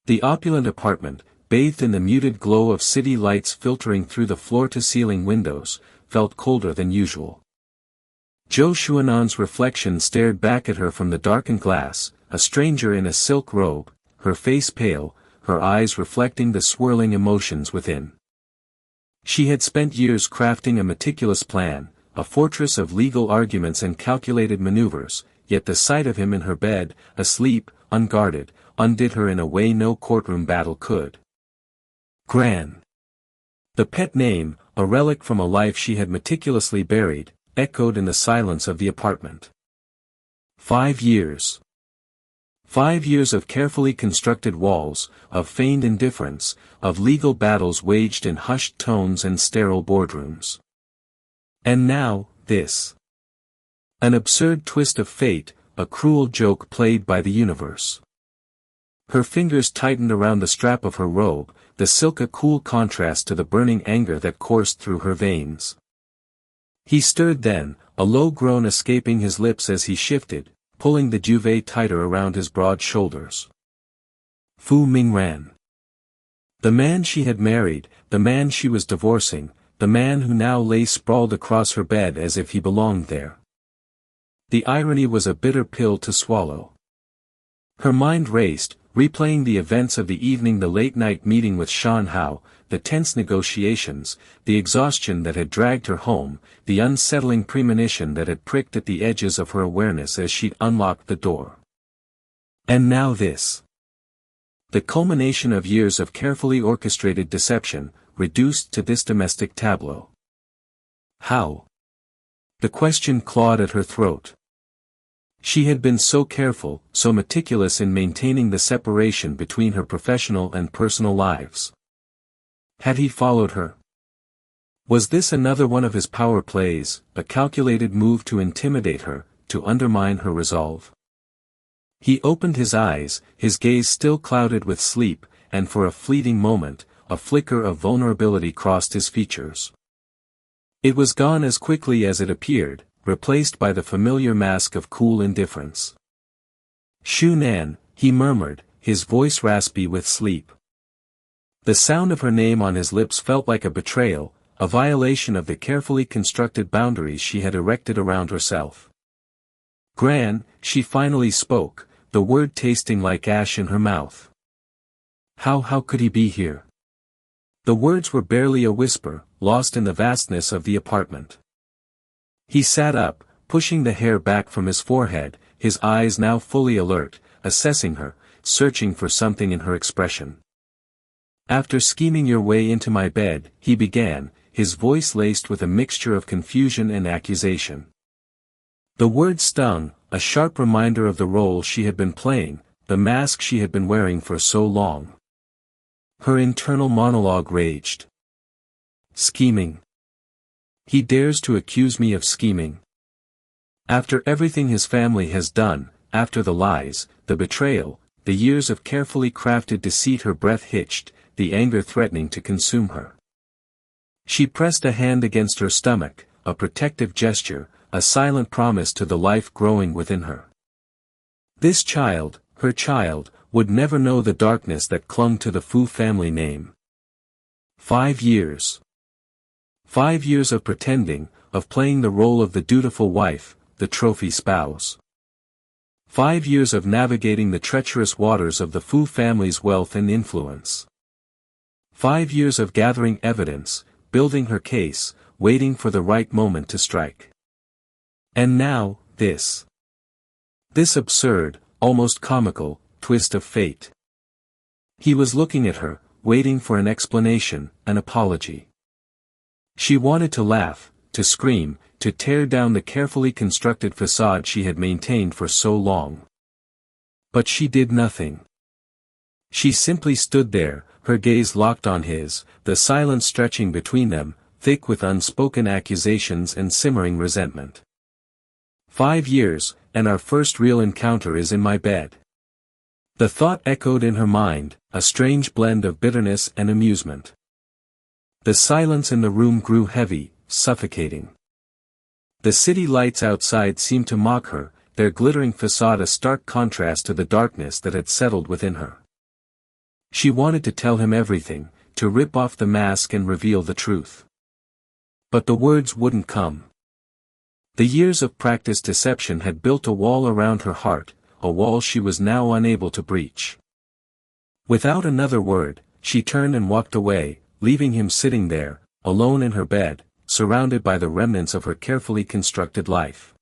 The opulent apartment, bathed in the muted glow of city lights filtering through the floor-to-ceiling windows, felt colder than usual. Zhou Xuanan's reflection stared back at her from the darkened glass, a stranger in a silk robe, her face pale, her eyes reflecting the swirling emotions within. She had spent years crafting a meticulous plan, a fortress of legal arguments and calculated maneuvers, yet the sight of him in her bed, asleep, unguarded, undid her in a way no courtroom battle could. Gran. The pet name, a relic from a life she had meticulously buried, echoed in the silence of the apartment. 5 years. 5 years of carefully constructed walls, of feigned indifference, of legal battles waged in hushed tones and sterile boardrooms. And now, this. An absurd twist of fate, a cruel joke played by the universe. Her fingers tightened around the strap of her robe, the silk a cool contrast to the burning anger that coursed through her veins. He stirred then, a low groan escaping his lips as he shifted, pulling the duvet tighter around his broad shoulders. Fu Mingran. The man she had married, the man she was divorcing, the man who now lay sprawled across her bed as if he belonged there. The irony was a bitter pill to swallow. Her mind raced, replaying the events of the evening, the late-night meeting with Shan Hao, the tense negotiations, the exhaustion that had dragged her home, the unsettling premonition that had pricked at the edges of her awareness as she'd unlocked the door. And now this. The culmination of years of carefully orchestrated deception, reduced to this domestic tableau. How? The question clawed at her throat. She had been so careful, so meticulous in maintaining the separation between her professional and personal lives. Had he followed her? Was this another one of his power plays, a calculated move to intimidate her, to undermine her resolve? He opened his eyes, his gaze still clouded with sleep, and for a fleeting moment, a flicker of vulnerability crossed his features. It was gone as quickly as it appeared, replaced by the familiar mask of cool indifference. Shu Nan, he murmured, his voice raspy with sleep. The sound of her name on his lips felt like a betrayal, a violation of the carefully constructed boundaries she had erected around herself. Gran, she finally spoke, the word tasting like ash in her mouth. How could he be here? The words were barely a whisper, lost in the vastness of the apartment. He sat up, pushing the hair back from his forehead, his eyes now fully alert, assessing her, searching for something in her expression. After scheming your way into my bed, he began, his voice laced with a mixture of confusion and accusation. The word stung, a sharp reminder of the role she had been playing, the mask she had been wearing for so long. Her internal monologue raged. Scheming. He dares to accuse me of scheming. After everything his family has done, after the lies, the betrayal, the years of carefully crafted deceit, her breath hitched, the anger threatening to consume her. She pressed a hand against her stomach, a protective gesture, a silent promise to the life growing within her. This child, her child, would never know the darkness that clung to the Fu family name. 5 years. 5 years of pretending, of playing the role of the dutiful wife, the trophy spouse. 5 years of navigating the treacherous waters of the Fu family's wealth and influence. 5 years of gathering evidence, building her case, waiting for the right moment to strike. And now, this. This absurd, almost comical, twist of fate. He was looking at her, waiting for an explanation, an apology. She wanted to laugh, to scream, to tear down the carefully constructed facade she had maintained for so long. But she did nothing. She simply stood there, her gaze locked on his, the silence stretching between them, thick with unspoken accusations and simmering resentment. 5 years, and our first real encounter is in my bed. The thought echoed in her mind, a strange blend of bitterness and amusement. The silence in the room grew heavy, suffocating. The city lights outside seemed to mock her, their glittering facade a stark contrast to the darkness that had settled within her. She wanted to tell him everything, to rip off the mask and reveal the truth. But the words wouldn't come. The years of practiced deception had built a wall around her heart, a wall she was now unable to breach. Without another word, she turned and walked away, leaving him sitting there, alone in her bed, surrounded by the remnants of her carefully constructed life.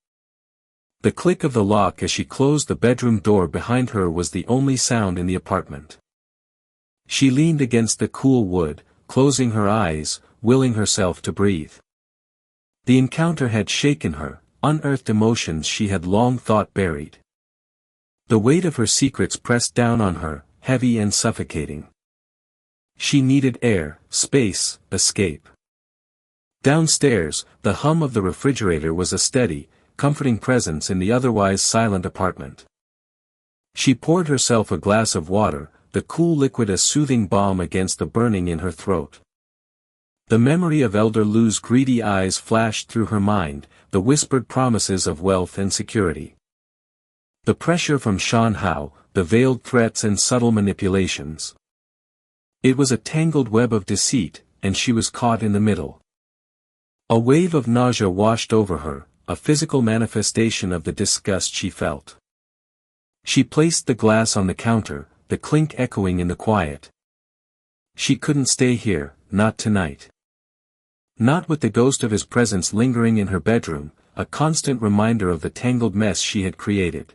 The click of the lock as she closed the bedroom door behind her was the only sound in the apartment. She leaned against the cool wood, closing her eyes, willing herself to breathe. The encounter had shaken her, unearthed emotions she had long thought buried. The weight of her secrets pressed down on her, heavy and suffocating. She needed air, space, escape. Downstairs, the hum of the refrigerator was a steady, comforting presence in the otherwise silent apartment. She poured herself a glass of water, the cool liquid a soothing balm against the burning in her throat. The memory of Elder Lou's greedy eyes flashed through her mind, the whispered promises of wealth and security. The pressure from Shan Hao, the veiled threats and subtle manipulations. It was a tangled web of deceit, and she was caught in the middle. A wave of nausea washed over her, a physical manifestation of the disgust she felt. She placed the glass on the counter, the clink echoing in the quiet. She couldn't stay here, not tonight. Not with the ghost of his presence lingering in her bedroom, a constant reminder of the tangled mess she had created.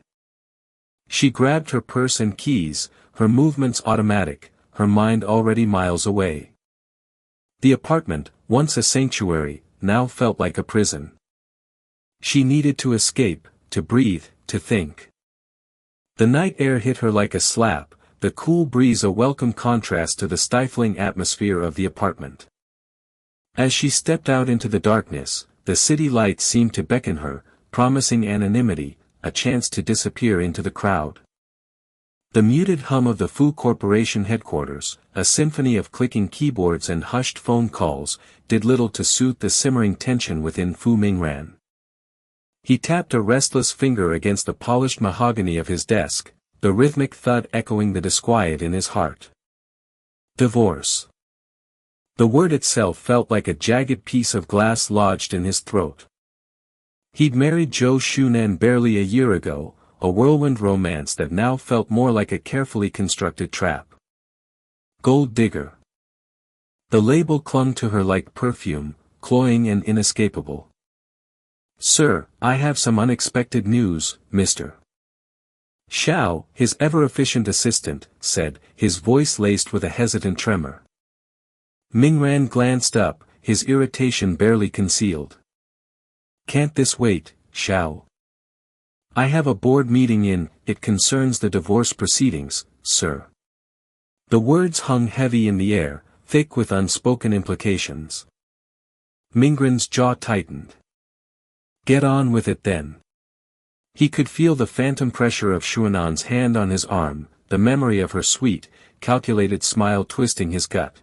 She grabbed her purse and keys, her movements automatic, her mind already miles away. The apartment, once a sanctuary, now felt like a prison. She needed to escape, to breathe, to think. The night air hit her like a slap, the cool breeze a welcome contrast to the stifling atmosphere of the apartment. As she stepped out into the darkness, the city lights seemed to beckon her, promising anonymity, a chance to disappear into the crowd. The muted hum of the Fu Corporation headquarters, a symphony of clicking keyboards and hushed phone calls, did little to soothe the simmering tension within Fu Mingran. He tapped a restless finger against the polished mahogany of his desk, the rhythmic thud echoing the disquiet in his heart. Divorce. The word itself felt like a jagged piece of glass lodged in his throat. He'd married Zhou Shunan barely a year ago, a whirlwind romance that now felt more like a carefully constructed trap. Gold digger. The label clung to her like perfume, cloying and inescapable. "Sir, I have some unexpected news, Mr. Xiao," his ever-efficient assistant, said, his voice laced with a hesitant tremor. Mingran glanced up, his irritation barely concealed. "Can't this wait, Xiao? I have a board meeting it concerns the divorce proceedings, sir." The words hung heavy in the air, thick with unspoken implications. Mingran's jaw tightened. "Get on with it then." He could feel the phantom pressure of Xuanan's hand on his arm, the memory of her sweet, calculated smile twisting his gut.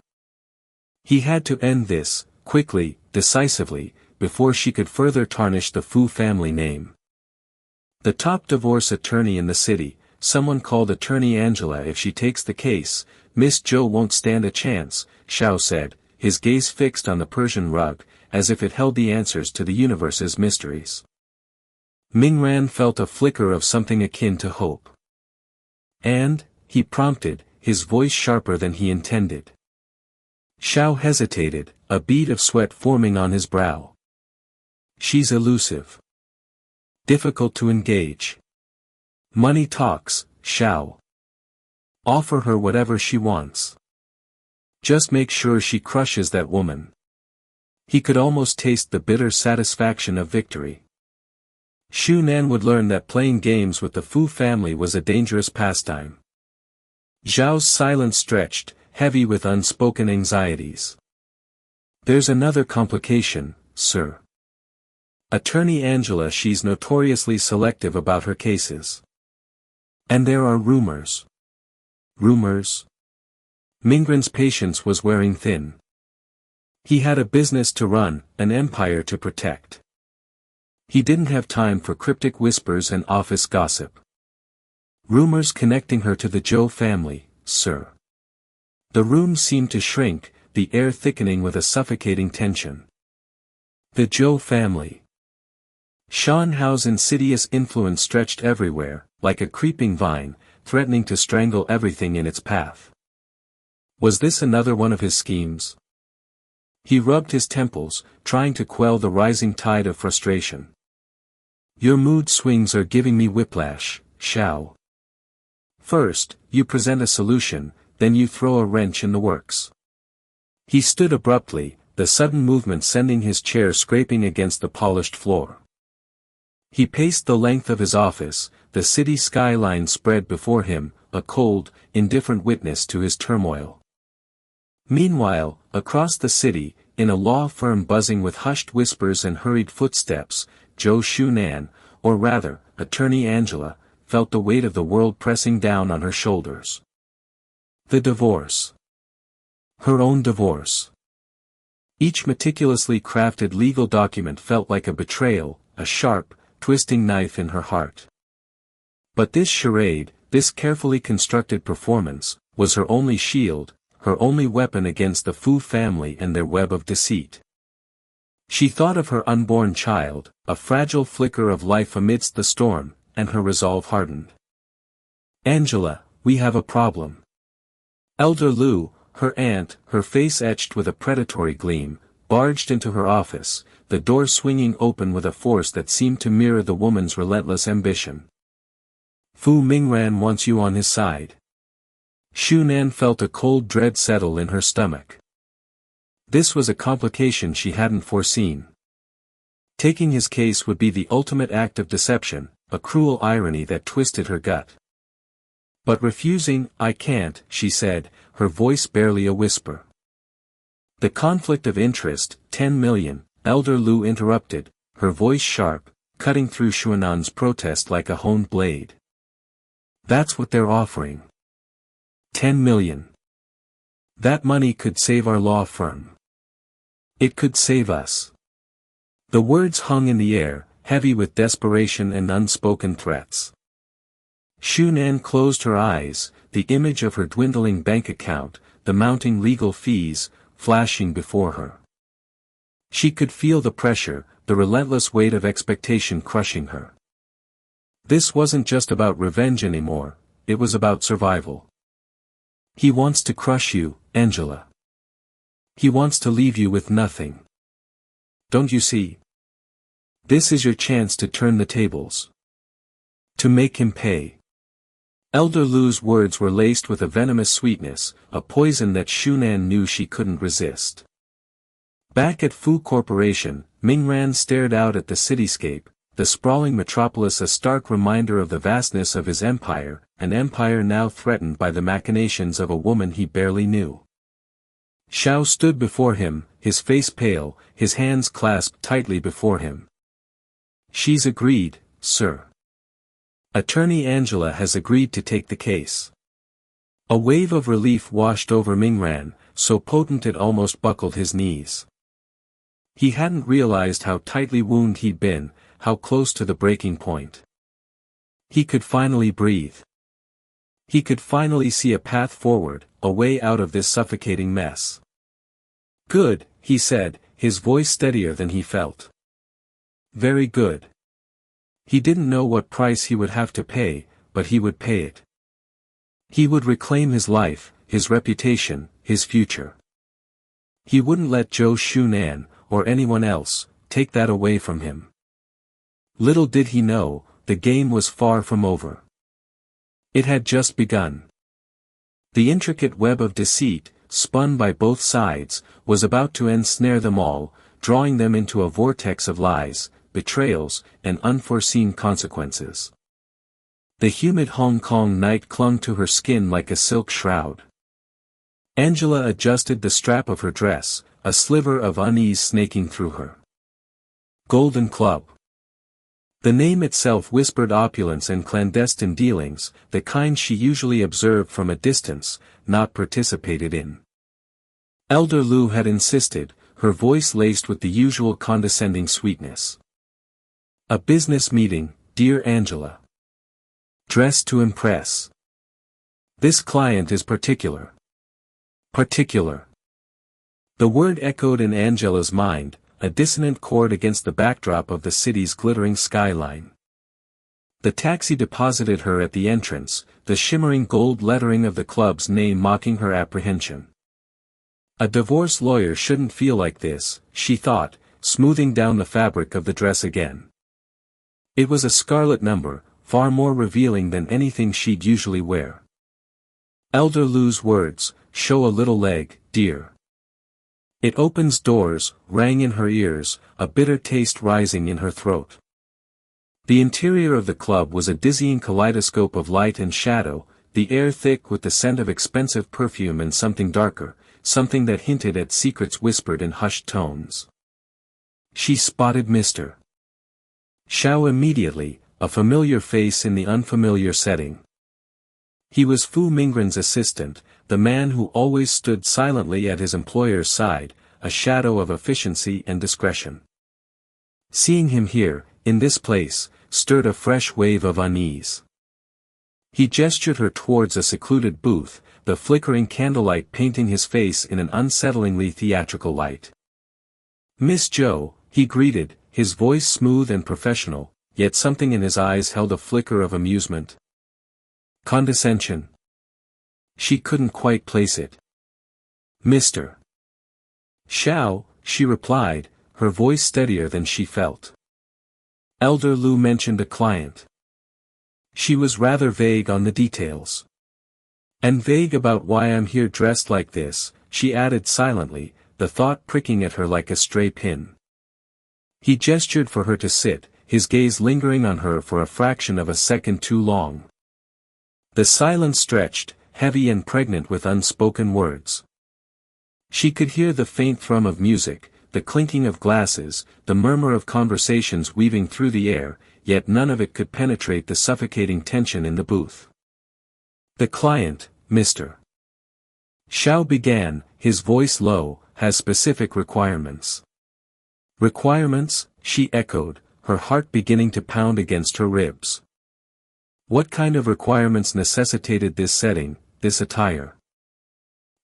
He had to end this, quickly, decisively, before she could further tarnish the Fu family name. The top divorce attorney in the city, someone called Attorney Angela. "If she takes the case, Miss Zhou won't stand a chance," Xiao said, his gaze fixed on the Persian rug, as if it held the answers to the universe's mysteries. Mingran felt a flicker of something akin to hope. "And?" he prompted, his voice sharper than he intended. Xiao hesitated, a bead of sweat forming on his brow. "She's elusive. Difficult to engage. Money talks, Xiao. Offer her whatever she wants. Just make sure she crushes that woman." He could almost taste the bitter satisfaction of victory. Xu Nan would learn that playing games with the Fu family was a dangerous pastime. Zhao's silence stretched, heavy with unspoken anxieties. "There's another complication, sir. Attorney Angela, she's notoriously selective about her cases. And there are rumors." "Rumors?" Mingran's patience was wearing thin. He had a business to run, an empire to protect. He didn't have time for cryptic whispers and office gossip. "Rumors connecting her to the Zhou family, sir." The room seemed to shrink, the air thickening with a suffocating tension. The Zhou family. Shan Hao's insidious influence stretched everywhere, like a creeping vine, threatening to strangle everything in its path. Was this another one of his schemes? He rubbed his temples, trying to quell the rising tide of frustration. Your mood swings are giving me whiplash, Xiao. First, you present a solution, then you throw a wrench in the works. He stood abruptly, the sudden movement sending his chair scraping against the polished floor. He paced the length of his office, the city skyline spread before him, a cold, indifferent witness to his turmoil. Meanwhile, across the city, in a law firm buzzing with hushed whispers and hurried footsteps, Zhou Shunan, or rather, Attorney Angela, felt the weight of the world pressing down on her shoulders. The divorce. Her own divorce. Each meticulously crafted legal document felt like a betrayal, a sharp, twisting knife in her heart. But this charade, this carefully constructed performance, was her only shield, her only weapon against the Fu family and their web of deceit. She thought of her unborn child, a fragile flicker of life amidst the storm, and her resolve hardened. Angela, we have a problem. Elder Lu, her aunt, her face etched with a predatory gleam, barged into her office, the door swinging open with a force that seemed to mirror the woman's relentless ambition. Fu Mingran wants you on his side. Shunan felt a cold dread settle in her stomach. This was a complication she hadn't foreseen. Taking his case would be the ultimate act of deception, a cruel irony that twisted her gut. But refusing, I can't, she said, her voice barely a whisper. The conflict of interest, 10 million, Elder Lu interrupted, her voice sharp, cutting through Shuanan's protest like a honed blade. That's what they're offering. 10 million. That money could save our law firm. It could save us. The words hung in the air, heavy with desperation and unspoken threats. Shunan closed her eyes, the image of her dwindling bank account, the mounting legal fees, flashing before her. She could feel the pressure, the relentless weight of expectation crushing her. This wasn't just about revenge anymore, it was about survival. He wants to crush you, Angela. He wants to leave you with nothing. Don't you see? This is your chance to turn the tables. To make him pay. Elder Lu's words were laced with a venomous sweetness, a poison that Shunan knew she couldn't resist. Back at Fu Corporation, Mingran stared out at the cityscape, the sprawling metropolis a stark reminder of the vastness of his empire, an empire now threatened by the machinations of a woman he barely knew. Xiao stood before him, his face pale, his hands clasped tightly before him. She's agreed, sir. Attorney Angela has agreed to take the case. A wave of relief washed over Mingran, so potent it almost buckled his knees. He hadn't realized how tightly wounded he'd been, how close to the breaking point. He could finally breathe. He could finally see a path forward, a way out of this suffocating mess. Good, he said, his voice steadier than he felt. Very good. He didn't know what price he would have to pay, but he would pay it. He would reclaim his life, his reputation, his future. He wouldn't let Zhou Shunan, or anyone else, take that away from him. Little did he know, the game was far from over. It had just begun. The intricate web of deceit, spun by both sides, was about to ensnare them all, drawing them into a vortex of lies, betrayals, and unforeseen consequences. The humid Hong Kong night clung to her skin like a silk shroud. Angela adjusted the strap of her dress, a sliver of unease snaking through her. Golden Club. The name itself whispered opulence and clandestine dealings, the kind she usually observed from a distance, not participated in. Elder Lu had insisted, her voice laced with the usual condescending sweetness. A business meeting, dear Angela. Dress to impress. This client is particular. Particular. The word echoed in Angela's mind, a dissonant chord against the backdrop of the city's glittering skyline. The taxi deposited her at the entrance, the shimmering gold lettering of the club's name mocking her apprehension. A divorce lawyer shouldn't feel like this, she thought, smoothing down the fabric of the dress again. It was a scarlet number, far more revealing than anything she'd usually wear. Elder Lou's words, "Show a little leg, dear. It opens doors," rang in her ears, a bitter taste rising in her throat. The interior of the club was a dizzying kaleidoscope of light and shadow, the air thick with the scent of expensive perfume and something darker, something that hinted at secrets whispered in hushed tones. She spotted Mr. Xiao immediately, a familiar face in the unfamiliar setting. He was Fu Mingren's assistant, the man who always stood silently at his employer's side, a shadow of efficiency and discretion. Seeing him here, in this place, stirred a fresh wave of unease. He gestured her towards a secluded booth, the flickering candlelight painting his face in an unsettlingly theatrical light. "Miss Zhou," he greeted, his voice smooth and professional, yet something in his eyes held a flicker of amusement. Condescension. She couldn't quite place it. "Mr. Xiao," she replied, her voice steadier than she felt. "Elder Lu mentioned a client." She was rather vague on the details. "And vague about why I'm here dressed like this," she added silently, the thought pricking at her like a stray pin. He gestured for her to sit, his gaze lingering on her for a fraction of a second too long. The silence stretched, heavy and pregnant with unspoken words. She could hear the faint thrum of music, the clinking of glasses, the murmur of conversations weaving through the air, yet none of it could penetrate the suffocating tension in the booth. "The client, Mr. Xiao began, his voice low, has specific requirements." "Requirements?" she echoed, her heart beginning to pound against her ribs. What kind of requirements necessitated this setting, this attire?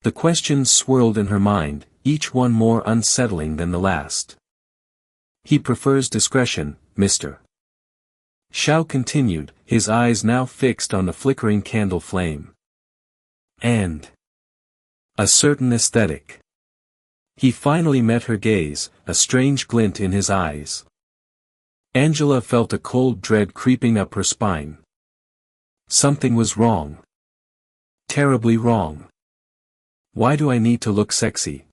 The questions swirled in her mind, each one more unsettling than the last. "He prefers discretion, Mr. Xiao continued, his eyes now fixed on the flickering candle flame. "And a certain aesthetic." He finally met her gaze, a strange glint in his eyes. Angela felt a cold dread creeping up her spine. Something was wrong. Terribly wrong. "Why do I need to look sexy?"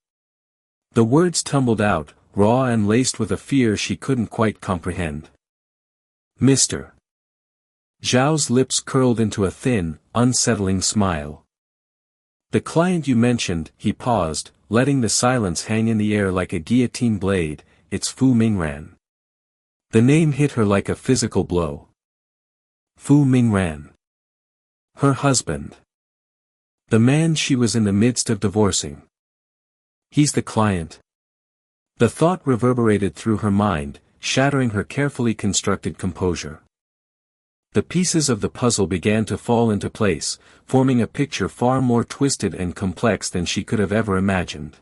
The words tumbled out, raw and laced with a fear she couldn't quite comprehend. "Mr. Zhao's lips curled into a thin, unsettling smile. "The client you mentioned," he paused, letting the silence hang in the air like a guillotine blade, "it's Fu Mingran." The name hit her like a physical blow. Fu Mingran. Her husband. The man she was in the midst of divorcing. He's the client. The thought reverberated through her mind, shattering her carefully constructed composure. The pieces of the puzzle began to fall into place, forming a picture far more twisted and complex than she could have ever imagined.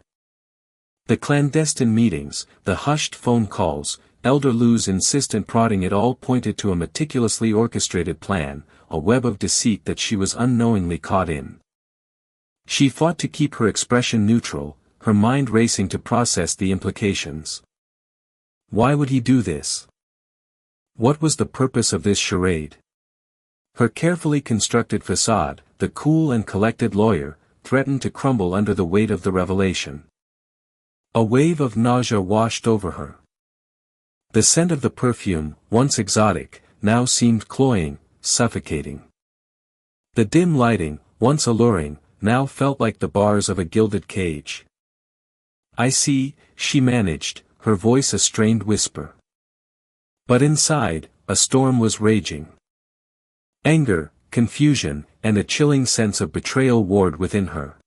The clandestine meetings, the hushed phone calls, Elder Lou's insistent prodding, it all pointed to a meticulously orchestrated plan, a web of deceit that she was unknowingly caught in. She fought to keep her expression neutral, her mind racing to process the implications. Why would he do this? What was the purpose of this charade? Her carefully constructed facade, the cool and collected lawyer, threatened to crumble under the weight of the revelation. A wave of nausea washed over her. The scent of the perfume, once exotic, now seemed cloying, suffocating. The dim lighting, once alluring, now felt like the bars of a gilded cage. "I see," she managed, her voice a strained whisper. But inside, a storm was raging. Anger, confusion, and a chilling sense of betrayal warred within her.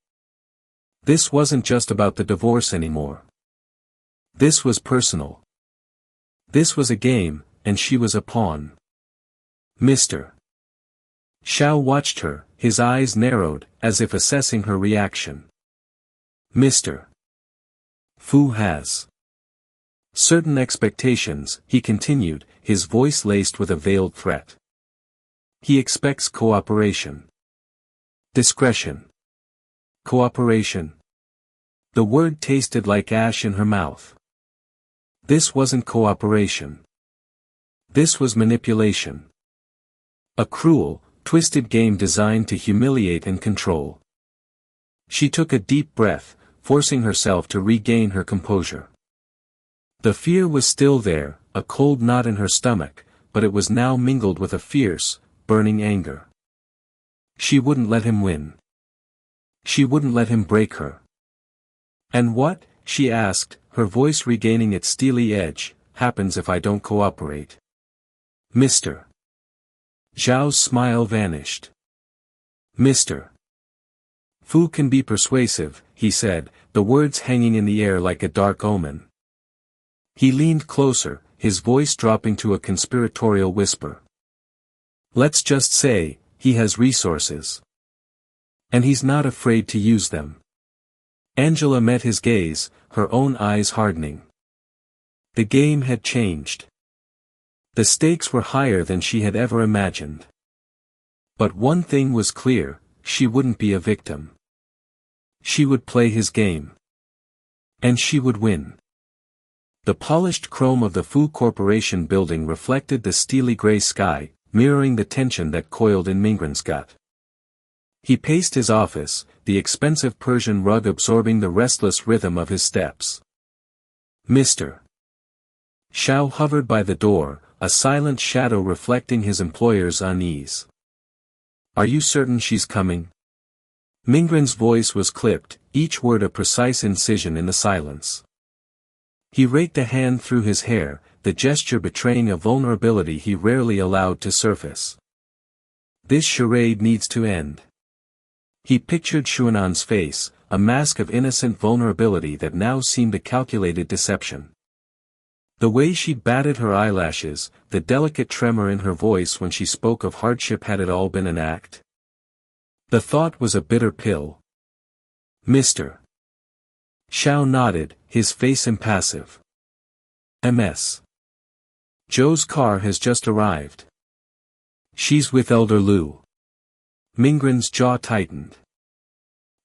This wasn't just about the divorce anymore. This was personal. This was a game, and she was a pawn. Mr. Xiao watched her, his eyes narrowed, as if assessing her reaction. Mr. Fu has certain expectations, he continued, his voice laced with a veiled threat. He expects cooperation. Discretion. Cooperation. The word tasted like ash in her mouth. This wasn't cooperation. This was manipulation. A cruel, twisted game designed to humiliate and control. She took a deep breath, forcing herself to regain her composure. The fear was still there, a cold knot in her stomach, but it was now mingled with a fierce, burning anger. She wouldn't let him win. She wouldn't let him break her. And what, she asked, her voice regaining its steely edge, happens if I don't cooperate? Mr. Zhao's smile vanished. Mr. Fu can be persuasive, he said, the words hanging in the air like a dark omen. He leaned closer, his voice dropping to a conspiratorial whisper. Let's just say, he has resources. And he's not afraid to use them. Angela met his gaze, her own eyes hardening. The game had changed. The stakes were higher than she had ever imagined. But one thing was clear, she wouldn't be a victim. She would play his game. And she would win. The polished chrome of the Fu Corporation building reflected the steely gray sky, mirroring the tension that coiled in Mingren's gut. He paced his office, the expensive Persian rug absorbing the restless rhythm of his steps. Mr. Zhao hovered by the door, a silent shadow reflecting his employer's unease. Are you certain she's coming? Mingren's voice was clipped, each word a precise incision in the silence. He raked a hand through his hair, the gesture betraying a vulnerability he rarely allowed to surface. This charade needs to end. He pictured Xuanan's face, a mask of innocent vulnerability that now seemed a calculated deception. The way she batted her eyelashes, the delicate tremor in her voice when she spoke of hardship, had it all been an act? The thought was a bitter pill. Mr. Zhao nodded, his face impassive. Ms. Zhou's car has just arrived. She's with Elder Lu. Mingren's jaw tightened.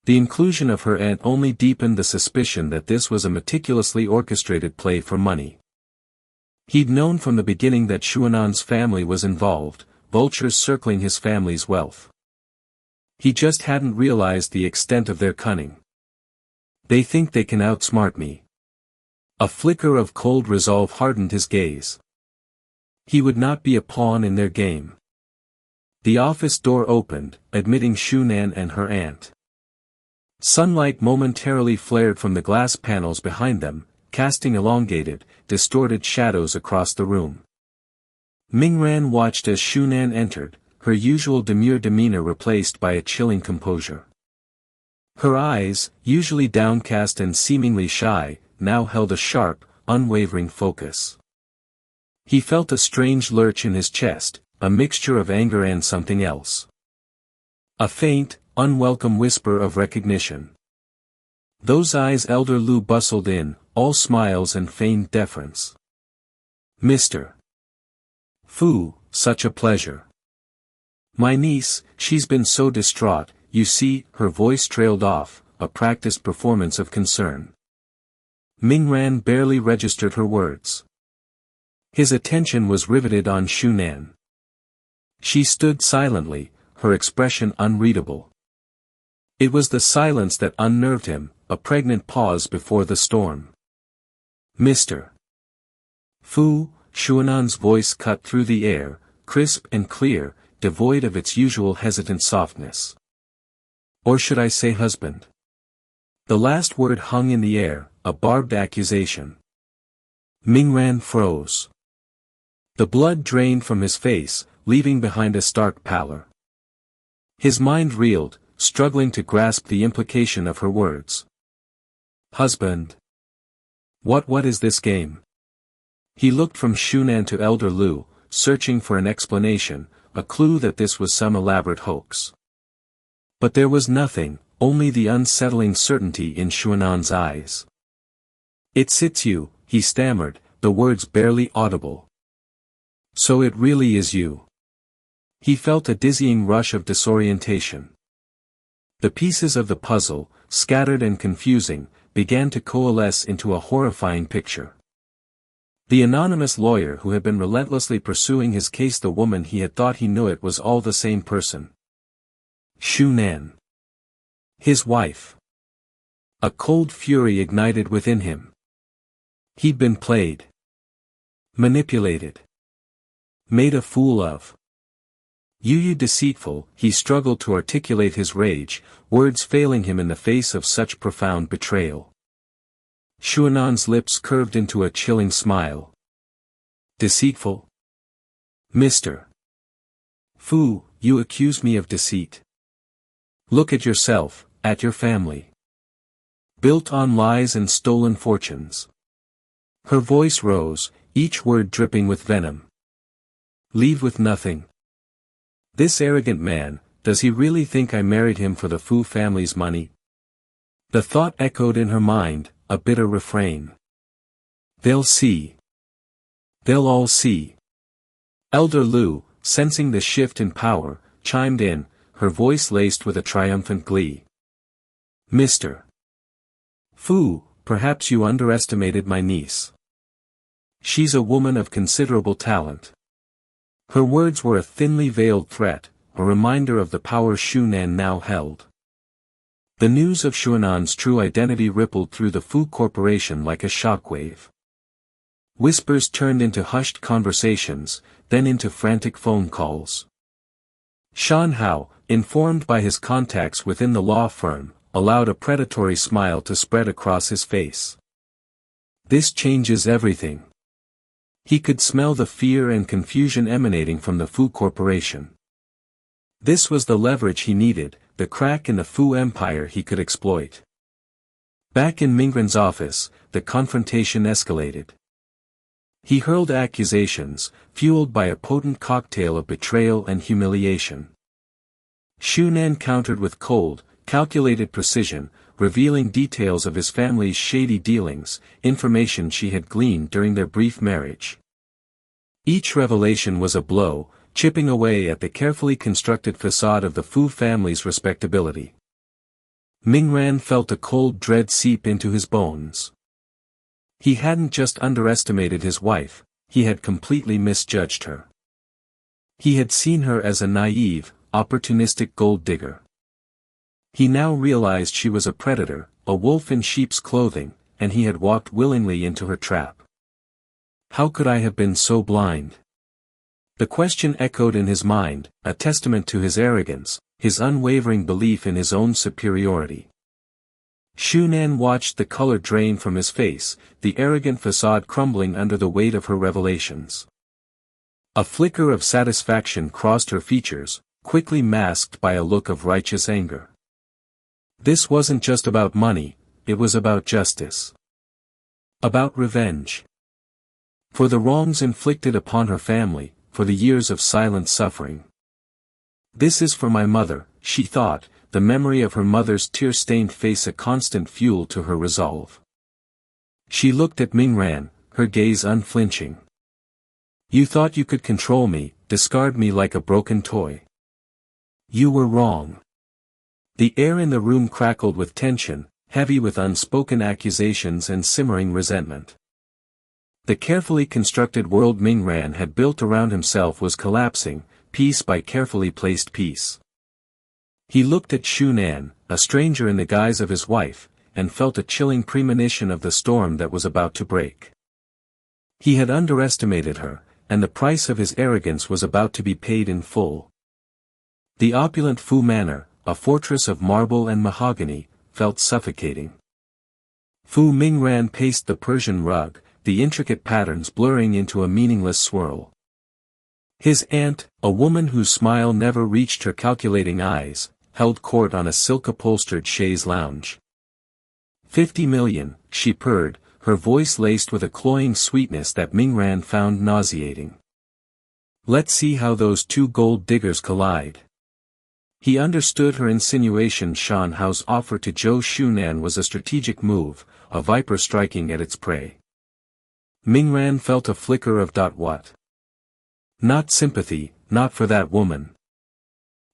The inclusion of her aunt only deepened the suspicion that this was a meticulously orchestrated play for money. He'd known from the beginning that Xuanan's family was involved, vultures circling his family's wealth. He just hadn't realized the extent of their cunning. They think they can outsmart me. A flicker of cold resolve hardened his gaze. He would not be a pawn in their game. The office door opened, admitting Xunan and her aunt. Sunlight momentarily flared from the glass panels behind them, casting elongated, distorted shadows across the room. Mingran watched as Xunan entered, her usual demure demeanor replaced by a chilling composure. Her eyes, usually downcast and seemingly shy, now held a sharp, unwavering focus. He felt a strange lurch in his chest, a mixture of anger and something else. A faint, unwelcome whisper of recognition. Those eyes Elder Lu bustled in, all smiles and feigned deference. Mr. Fu, such a pleasure. My niece, she's been so distraught, you see, her voice trailed off, a practiced performance of concern. Mingran barely registered her words. His attention was riveted on Xunan. She stood silently, her expression unreadable. It was the silence that unnerved him, a pregnant pause before the storm. Mr. Fu, Xuanan's voice cut through the air, crisp and clear, devoid of its usual hesitant softness. Or should I say husband? The last word hung in the air, a barbed accusation. Mingran froze. The blood drained from his face, leaving behind a stark pallor. His mind reeled, struggling to grasp the implication of her words. Husband. What is this game? He looked from Xunan to Elder Lu, searching for an explanation, a clue that this was some elaborate hoax. But there was nothing, only the unsettling certainty in Xuanan's eyes. "It's you," he stammered, the words barely audible. "So it really is you." He felt a dizzying rush of disorientation. The pieces of the puzzle, scattered and confusing, began to coalesce into a horrifying picture. The anonymous lawyer who had been relentlessly pursuing his case, the woman he had thought he knew, it was all the same person. Xunan. His wife. A cold fury ignited within him. He'd been played. Manipulated. Made a fool of. You deceitful, he struggled to articulate his rage, words failing him in the face of such profound betrayal. Xuanan's lips curved into a chilling smile. Deceitful? Mr. Fu, you accuse me of deceit. Look at yourself, at your family. Built on lies and stolen fortunes. Her voice rose, each word dripping with venom. Leave with nothing. This arrogant man, does he really think I married him for the Fu family's money? The thought echoed in her mind, a bitter refrain. They'll see. They'll all see. Elder Lu, sensing the shift in power, chimed in, her voice laced with a triumphant glee. Mr. Fu, perhaps you underestimated my niece. She's a woman of considerable talent. Her words were a thinly veiled threat, a reminder of the power Xunan now held. The news of Xuanan's true identity rippled through the Fu Corporation like a shockwave. Whispers turned into hushed conversations, then into frantic phone calls. Shan Hao, informed by his contacts within the law firm, allowed a predatory smile to spread across his face. This changes everything. He could smell the fear and confusion emanating from the Fu Corporation. This was the leverage he needed, the crack in the Fu Empire he could exploit. Back in Mingren's office, the confrontation escalated. He hurled accusations, fueled by a potent cocktail of betrayal and humiliation. Xunan countered with cold, calculated precision, revealing details of his family's shady dealings, information she had gleaned during their brief marriage. Each revelation was a blow, chipping away at the carefully constructed facade of the Fu family's respectability. Mingran felt a cold dread seep into his bones. He hadn't just underestimated his wife, he had completely misjudged her. He had seen her as a naive, opportunistic gold digger. He now realized she was a predator, a wolf in sheep's clothing, and he had walked willingly into her trap. How could I have been so blind? The question echoed in his mind, a testament to his arrogance, his unwavering belief in his own superiority. Xunan watched the color drain from his face, the arrogant facade crumbling under the weight of her revelations. A flicker of satisfaction crossed her features, quickly masked by a look of righteous anger. This wasn't just about money, it was about justice. About revenge. For the wrongs inflicted upon her family, for the years of silent suffering. This is for my mother, she thought, the memory of her mother's tear-stained face a constant fuel to her resolve. She looked at Mingran, her gaze unflinching. You thought you could control me, discard me like a broken toy. You were wrong. The air in the room crackled with tension, heavy with unspoken accusations and simmering resentment. The carefully constructed world Mingran had built around himself was collapsing, piece by carefully placed piece. He looked at Xunan, a stranger in the guise of his wife, and felt a chilling premonition of the storm that was about to break. He had underestimated her, and the price of his arrogance was about to be paid in full. The opulent Fu Manor, a fortress of marble and mahogany, felt suffocating. Fu Mingran paced the Persian rug, the intricate patterns blurring into a meaningless swirl. His aunt, a woman whose smile never reached her calculating eyes, held court on a silk-upholstered chaise lounge. 50 million, she purred, her voice laced with a cloying sweetness that Mingran found nauseating. Let's see how those two gold diggers collide. He understood her insinuation. Shan Hao's offer to Zhou Shunan was a strategic move, a viper striking at its prey. Mingran felt a flicker of what? Not sympathy, not for that woman.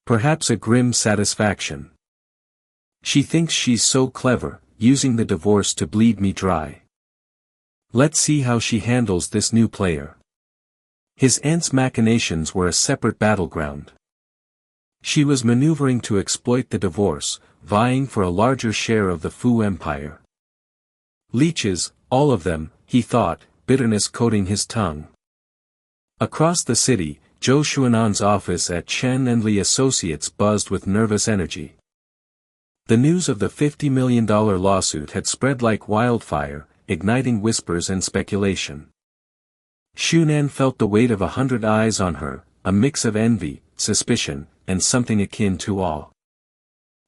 Perhaps a grim satisfaction. She thinks she's so clever, using the divorce to bleed me dry. Let's see how she handles this new player. His aunt's machinations were a separate battleground. She was maneuvering to exploit the divorce, vying for a larger share of the Fu Empire. Leeches, all of them, he thought, bitterness coating his tongue. Across the city, Zhou Xuanan's office at Chen and Li Associates buzzed with nervous energy. The news of the $50 million lawsuit had spread like wildfire, igniting whispers and speculation. Xunan felt the weight of 100 eyes on her, a mix of envy, suspicion, and something akin to awe.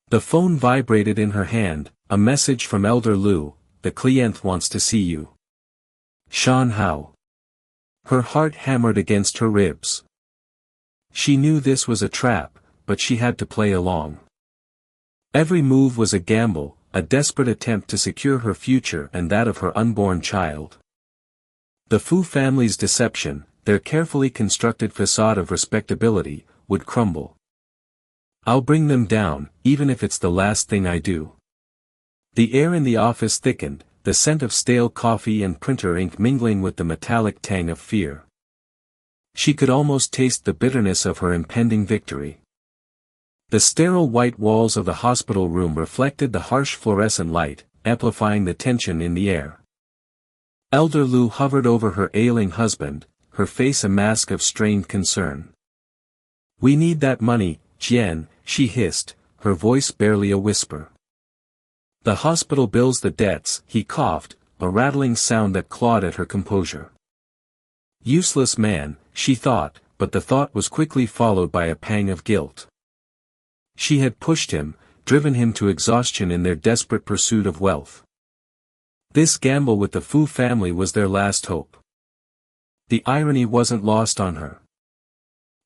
The phone vibrated in her hand, a message from Elder Lu, "The client wants to see you." Shan Hao. Her heart hammered against her ribs. She knew this was a trap, but she had to play along. Every move was a gamble, a desperate attempt to secure her future and that of her unborn child. The Fu family's deception, their carefully constructed facade of respectability, would crumble. I'll bring them down, even if it's the last thing I do. The air in the office thickened, the scent of stale coffee and printer ink mingling with the metallic tang of fear. She could almost taste the bitterness of her impending victory. The sterile white walls of the hospital room reflected the harsh fluorescent light, amplifying the tension in the air. Elder Lu hovered over her ailing husband, her face a mask of strained concern. "We need that money, Jian," she hissed, her voice barely a whisper. "The hospital bills the debts," he coughed, a rattling sound that clawed at her composure. Useless man, she thought, but the thought was quickly followed by a pang of guilt. She had pushed him, driven him to exhaustion in their desperate pursuit of wealth. This gamble with the Fu family was their last hope. The irony wasn't lost on her.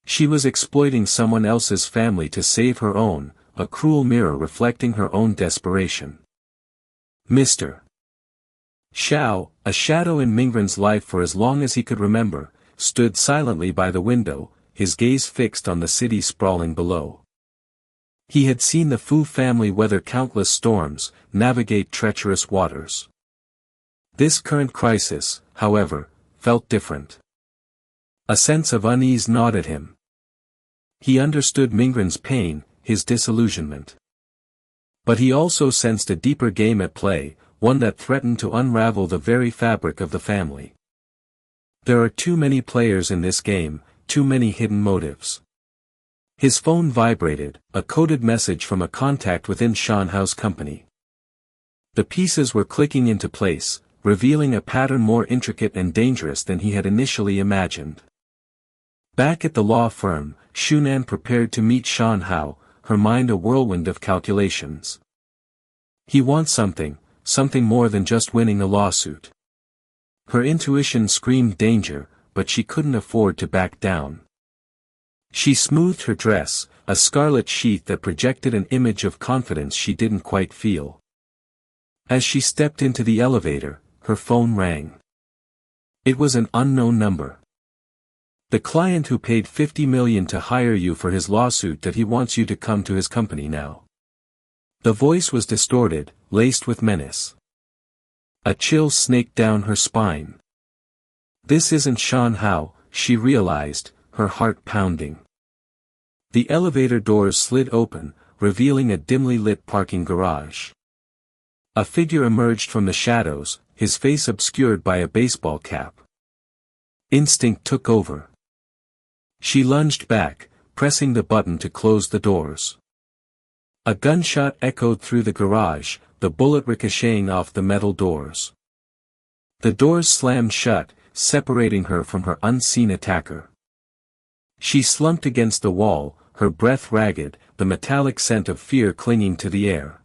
She was exploiting someone else's family to save her own, a cruel mirror reflecting her own desperation. Mr. Xiao, a shadow in Mingren's life for as long as he could remember, stood silently by the window, his gaze fixed on the city sprawling below. He had seen the Fu family weather countless storms, navigate treacherous waters. This current crisis, however, felt different. A sense of unease gnawed at him. He understood Mingren's pain, his disillusionment. But he also sensed a deeper game at play, one that threatened to unravel the very fabric of the family. There are too many players in this game, too many hidden motives. His phone vibrated, a coded message from a contact within Shan Hao's company. The pieces were clicking into place, revealing a pattern more intricate and dangerous than he had initially imagined. Back at the law firm, Shunan prepared to meet Shan Hao, her mind a whirlwind of calculations. He wants something more than just winning a lawsuit. Her intuition screamed danger, but she couldn't afford to back down. She smoothed her dress, a scarlet sheath that projected an image of confidence she didn't quite feel. As she stepped into the elevator, her phone rang. It was an unknown number. "The client who paid $50 million to hire you for his lawsuit that he wants you to come to his company now." The voice was distorted, laced with menace. A chill snaked down her spine. This isn't Shan Hao, she realized, her heart pounding. The elevator doors slid open, revealing a dimly lit parking garage. A figure emerged from the shadows, his face obscured by a baseball cap. Instinct took over. She lunged back, pressing the button to close the doors. A gunshot echoed through the garage, the bullet ricocheting off the metal doors. The doors slammed shut, separating her from her unseen attacker. She slumped against the wall, her breath ragged, the metallic scent of fear clinging to the air.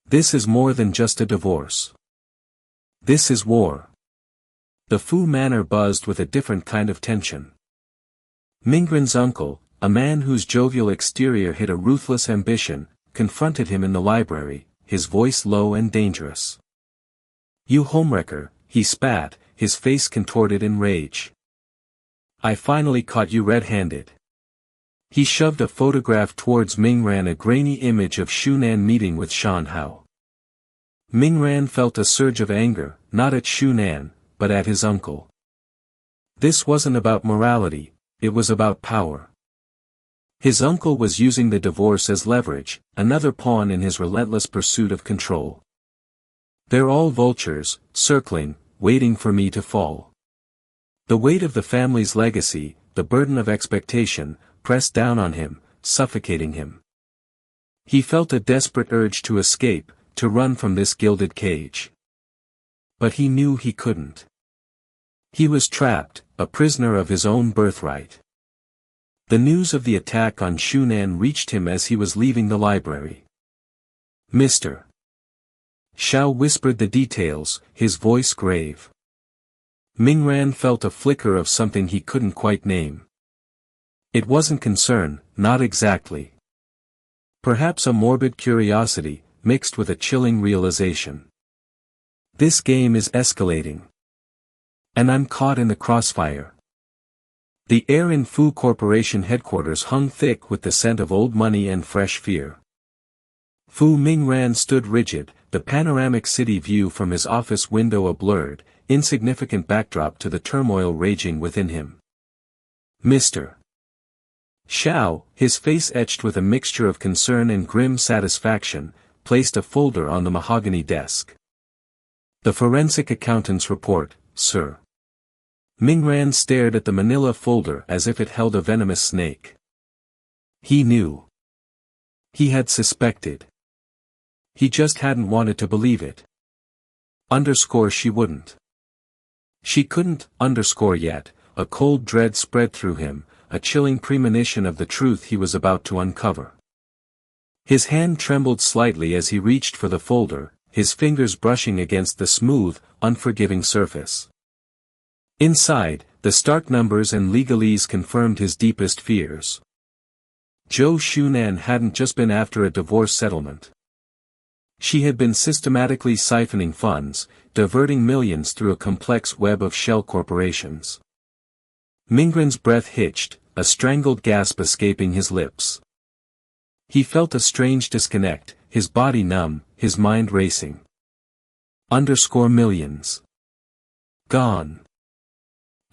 This is more than just a divorce. This is war. The Fu Manor buzzed with a different kind of tension. Mingren's uncle, a man whose jovial exterior hid a ruthless ambition, confronted him in the library, his voice low and dangerous. "You homewrecker," he spat, his face contorted in rage. "I finally caught you red-handed." He shoved a photograph towards Mingran, a grainy image of Shunan meeting with Shan Hao. Mingran felt a surge of anger, not at Shunan, but at his uncle. This wasn't about morality, it was about power. His uncle was using the divorce as leverage, another pawn in his relentless pursuit of control. "They're all vultures, circling, waiting for me to fall." The weight of the family's legacy, the burden of expectation, pressed down on him, suffocating him. He felt a desperate urge to escape, to run from this gilded cage. But he knew he couldn't. He was trapped, a prisoner of his own birthright. The news of the attack on Shunan reached him as he was leaving the library. "Mr. Shao whispered the details, his voice grave. Mingran felt a flicker of something he couldn't quite name. It wasn't concern, not exactly. Perhaps a morbid curiosity, mixed with a chilling realization. This game is escalating. And I'm caught in the crossfire. The air in Fu Corporation headquarters hung thick with the scent of old money and fresh fear. Fu Mingran stood rigid, the panoramic city view from his office window a blurred, insignificant backdrop to the turmoil raging within him. Mr. Shao, his face etched with a mixture of concern and grim satisfaction, placed a folder on the mahogany desk. "The forensic accountant's report, sir." Mingran stared at the manila folder as if it held a venomous snake. He knew. He had suspected. He just hadn't wanted to believe it. She wouldn't. She couldn't, yet, a cold dread spread through him, a chilling premonition of the truth he was about to uncover. His hand trembled slightly as he reached for the folder, his fingers brushing against the smooth, unforgiving surface. Inside, the stark numbers and legalese confirmed his deepest fears. Zhou Shunan hadn't just been after a divorce settlement. She had been systematically siphoning funds, diverting millions through a complex web of shell corporations. Mingran's breath hitched, a strangled gasp escaping his lips. He felt a strange disconnect, his body numb, his mind racing. Millions. Gone.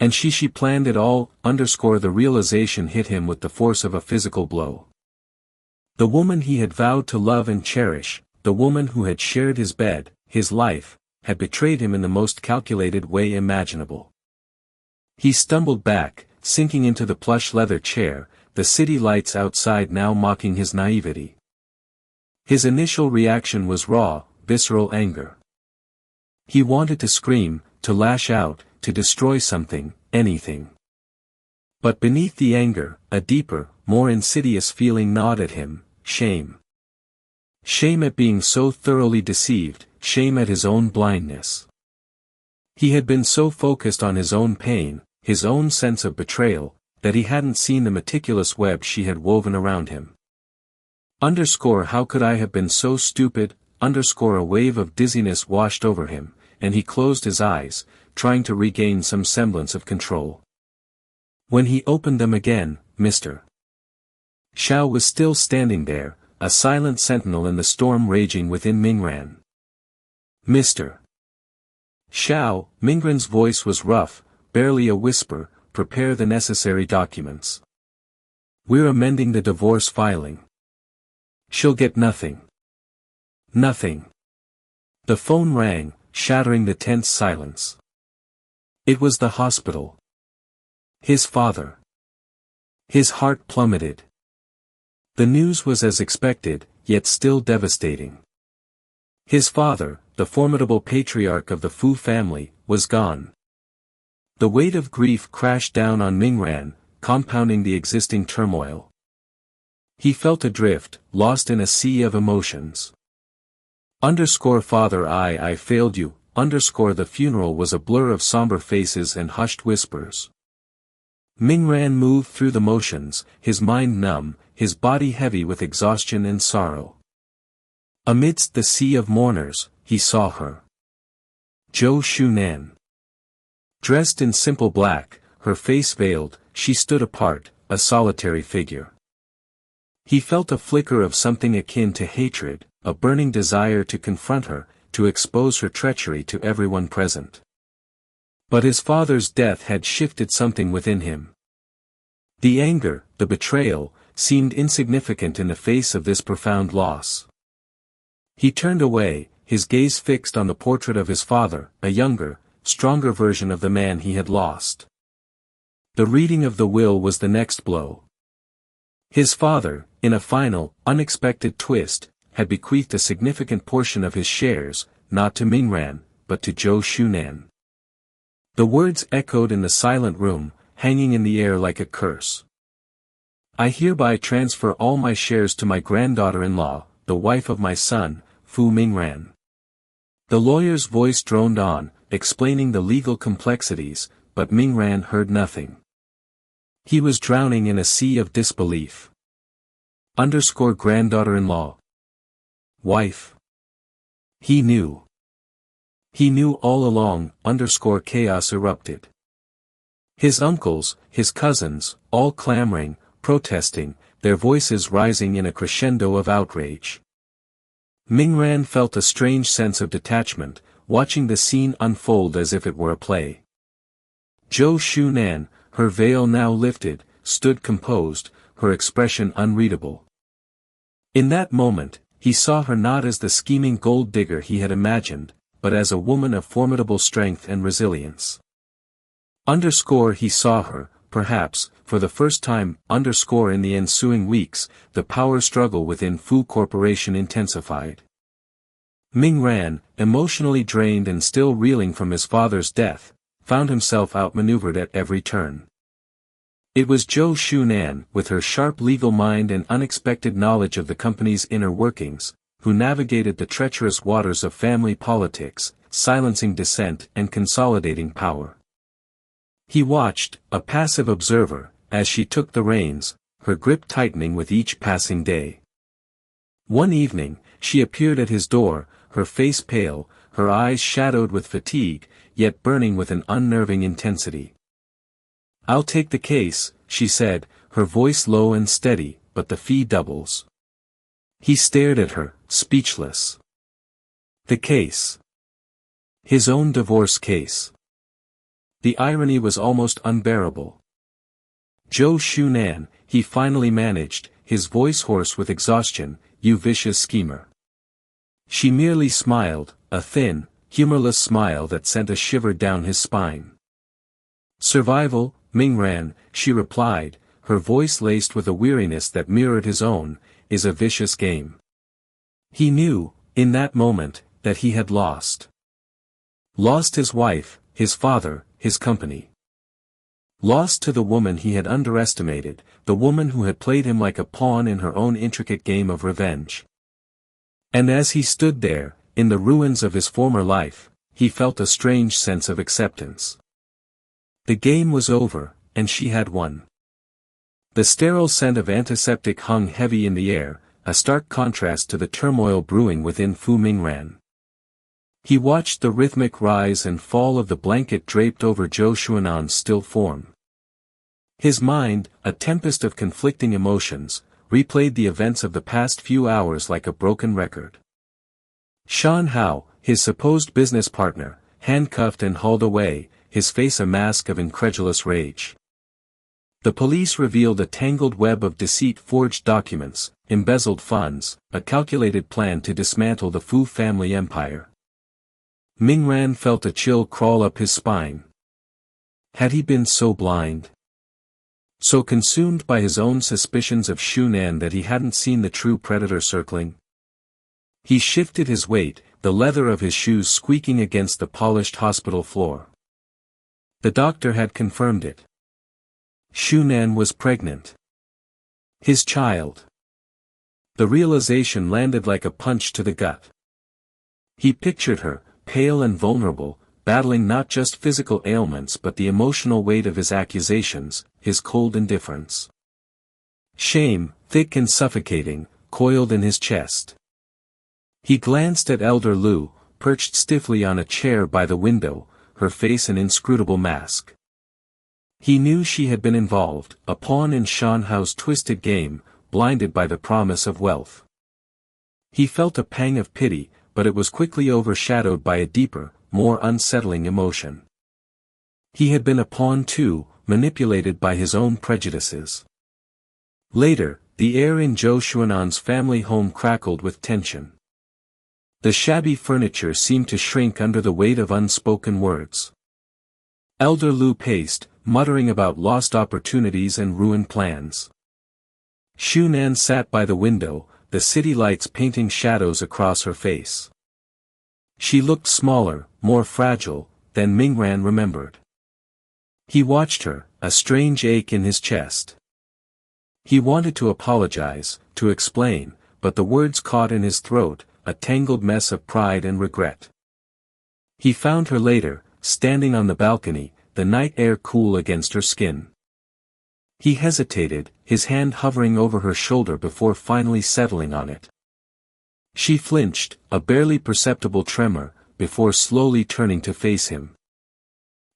And she planned it all, the realization hit him with the force of a physical blow. The woman he had vowed to love and cherish, the woman who had shared his bed, his life, had betrayed him in the most calculated way imaginable. He stumbled back, sinking into the plush leather chair, the city lights outside now mocking his naivety. His initial reaction was raw, visceral anger. He wanted to scream, to lash out, to destroy something, anything. But beneath the anger, a deeper, more insidious feeling gnawed at him, shame. Shame at being so thoroughly deceived, shame at his own blindness. He had been so focused on his own pain, his own sense of betrayal, that he hadn't seen the meticulous web she had woven around him. How could I have been so stupid, a wave of dizziness washed over him, and he closed his eyes, trying to regain some semblance of control. When he opened them again, Mr. Shao was still standing there, a silent sentinel in the storm raging within Mingran. Mr. Shao, Mingran's voice was rough, barely a whisper, prepare the necessary documents. We're amending the divorce filing. She'll get nothing. Nothing. The phone rang, shattering the tense silence. It was the hospital. His father. His heart plummeted. The news was as expected, yet still devastating. His father, the formidable patriarch of the Fu family, was gone. The weight of grief crashed down on Mingran, compounding the existing turmoil. He felt adrift, lost in a sea of emotions. Father, I failed you. The funeral was a blur of somber faces and hushed whispers. Mingran moved through the motions, his mind numb, his body heavy with exhaustion and sorrow. Amidst the sea of mourners, he saw her. Zhou Shunan. Dressed in simple black, her face veiled, she stood apart, a solitary figure. He felt a flicker of something akin to hatred, a burning desire to confront her, to expose her treachery to everyone present. But his father's death had shifted something within him. The anger, the betrayal, seemed insignificant in the face of this profound loss. He turned away, his gaze fixed on the portrait of his father, a younger, stronger version of the man he had lost. The reading of the will was the next blow. His father, in a final, unexpected twist, had bequeathed a significant portion of his shares, not to Mingran, but to Zhou Shunan. The words echoed in the silent room, hanging in the air like a curse. I hereby transfer all my shares to my granddaughter-in-law, the wife of my son, Fu Mingran. The lawyer's voice droned on, explaining the legal complexities, but Mingran heard nothing. He was drowning in a sea of disbelief. Granddaughter-in-law. Wife. He knew. He knew all along. Chaos erupted. His uncles, his cousins, all clamoring, protesting, their voices rising in a crescendo of outrage. Mingran felt a strange sense of detachment, watching the scene unfold as if it were a play. Zhou Shunan, her veil now lifted, stood composed, her expression unreadable. In that moment, he saw her not as the scheming gold digger he had imagined, but as a woman of formidable strength and resilience. He saw her, perhaps, for the first time. In the ensuing weeks, the power struggle within Fu Corporation intensified. Mingran, emotionally drained and still reeling from his father's death, found himself outmaneuvered at every turn. It was Zhou Shunan, with her sharp legal mind and unexpected knowledge of the company's inner workings, who navigated the treacherous waters of family politics, silencing dissent and consolidating power. He watched, a passive observer, as she took the reins, her grip tightening with each passing day. One evening, she appeared at his door, her face pale, her eyes shadowed with fatigue, yet burning with an unnerving intensity. "I'll take the case," she said, her voice low and steady, "but the fee doubles." He stared at her, speechless. The case. His own divorce case. The irony was almost unbearable. "Zhou Shunan," he finally managed, his voice hoarse with exhaustion, "you vicious schemer." She merely smiled, a thin, humorless smile that sent a shiver down his spine. "Survival, Mingran," she replied, her voice laced with a weariness that mirrored his own, "is a vicious game." He knew, in that moment, that he had lost. Lost his wife, his father, his company. Lost to the woman he had underestimated, the woman who had played him like a pawn in her own intricate game of revenge. And as he stood there, in the ruins of his former life, he felt a strange sense of acceptance. The game was over, and she had won. The sterile scent of antiseptic hung heavy in the air, a stark contrast to the turmoil brewing within Fu Mingran. He watched the rhythmic rise and fall of the blanket draped over Zhou Shuanan's still form. His mind, a tempest of conflicting emotions, replayed the events of the past few hours like a broken record. Shan Hao, his supposed business partner, handcuffed and hauled away, his face a mask of incredulous rage. The police revealed a tangled web of deceit, forged documents, embezzled funds, a calculated plan to dismantle the Fu family empire. Mingran felt a chill crawl up his spine. Had he been so blind? So consumed by his own suspicions of Shunan that he hadn't seen the true predator circling? He shifted his weight, the leather of his shoes squeaking against the polished hospital floor. The doctor had confirmed it. Shunan was pregnant. His child. The realization landed like a punch to the gut. He pictured her, pale and vulnerable, battling not just physical ailments but the emotional weight of his accusations, his cold indifference. Shame, thick and suffocating, coiled in his chest. He glanced at Elder Lu, perched stiffly on a chair by the window, her face an inscrutable mask. He knew she had been involved, a pawn in Shan Hao's twisted game, blinded by the promise of wealth. He felt a pang of pity, but it was quickly overshadowed by a deeper, more unsettling emotion. He had been a pawn too, manipulated by his own prejudices. Later, the air in Zhou Xuanan's family home crackled with tension. The shabby furniture seemed to shrink under the weight of unspoken words. Elder Lu paced, muttering about lost opportunities and ruined plans. Xunan sat by the window, the city lights painting shadows across her face. She looked smaller, more fragile, than Mingran remembered. He watched her, a strange ache in his chest. He wanted to apologize, to explain, but the words caught in his throat, a tangled mess of pride and regret. He found her later, standing on the balcony, the night air cool against her skin. He hesitated, his hand hovering over her shoulder before finally settling on it. She flinched, a barely perceptible tremor, before slowly turning to face him.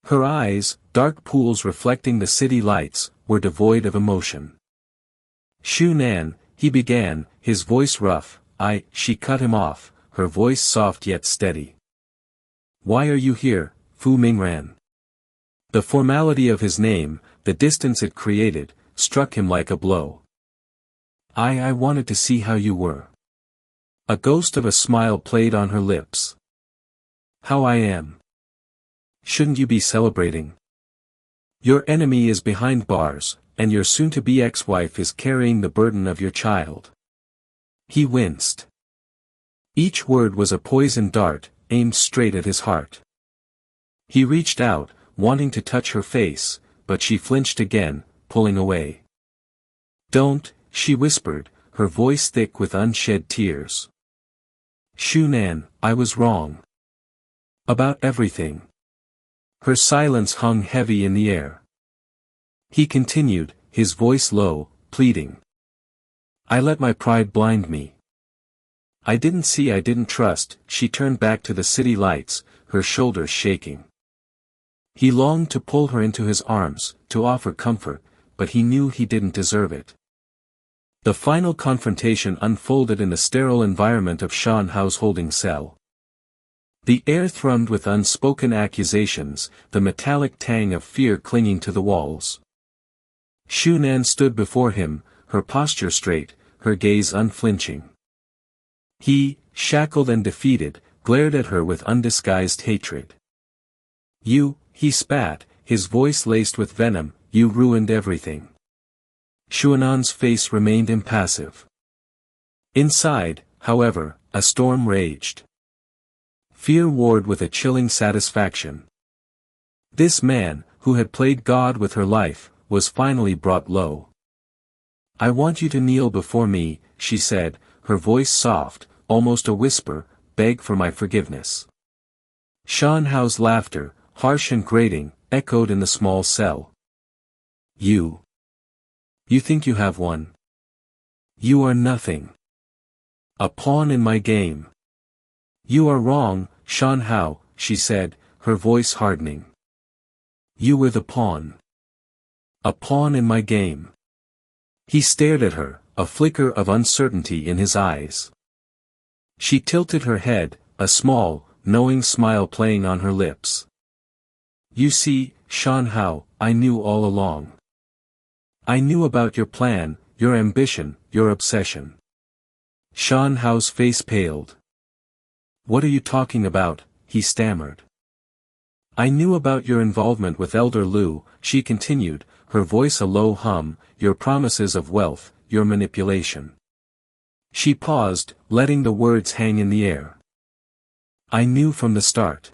Her eyes, dark pools reflecting the city lights, were devoid of emotion. Xunan, he began, his voice rough. She cut him off, her voice soft yet steady. Why are you here, Fu Mingran? The formality of his name, the distance it created, struck him like a blow. I wanted to see how you were. A ghost of a smile played on her lips. How I am. Shouldn't you be celebrating? Your enemy is behind bars, and your soon-to-be ex-wife is carrying the burden of your child. He winced. Each word was a poisoned dart, aimed straight at his heart. He reached out, wanting to touch her face, but she flinched again, pulling away. Don't, she whispered, her voice thick with unshed tears. Xunan, I was wrong. About everything. Her silence hung heavy in the air. He continued, his voice low, pleading. I let my pride blind me. I didn't see, I didn't trust. She turned back to the city lights, her shoulders shaking. He longed to pull her into his arms, to offer comfort, but he knew he didn't deserve it. The final confrontation unfolded in the sterile environment of Shan Hao's holding cell. The air thrummed with unspoken accusations, the metallic tang of fear clinging to the walls. Xunan stood before him, her posture straight, her gaze unflinching. He, shackled and defeated, glared at her with undisguised hatred. You, he spat, his voice laced with venom, you ruined everything. Xuanan's face remained impassive. Inside, however, a storm raged. Fear warred with a chilling satisfaction. This man, who had played God with her life, was finally brought low. I want you to kneel before me, she said, her voice soft, almost a whisper, beg for my forgiveness. Shan Hao's laughter, harsh and grating, echoed in the small cell. You think you have won? You are nothing. A pawn in my game. You are wrong, Shan Hao, she said, her voice hardening. You were the pawn. A pawn in my game. He stared at her, a flicker of uncertainty in his eyes. She tilted her head, a small, knowing smile playing on her lips. You see, Shan Hao, I knew all along. I knew about your plan, your ambition, your obsession. Shan Hao's face paled. What are you talking about? He stammered. I knew about your involvement with Elder Lu, she continued, her voice a low hum, your promises of wealth, your manipulation. She paused, letting the words hang in the air. I knew from the start.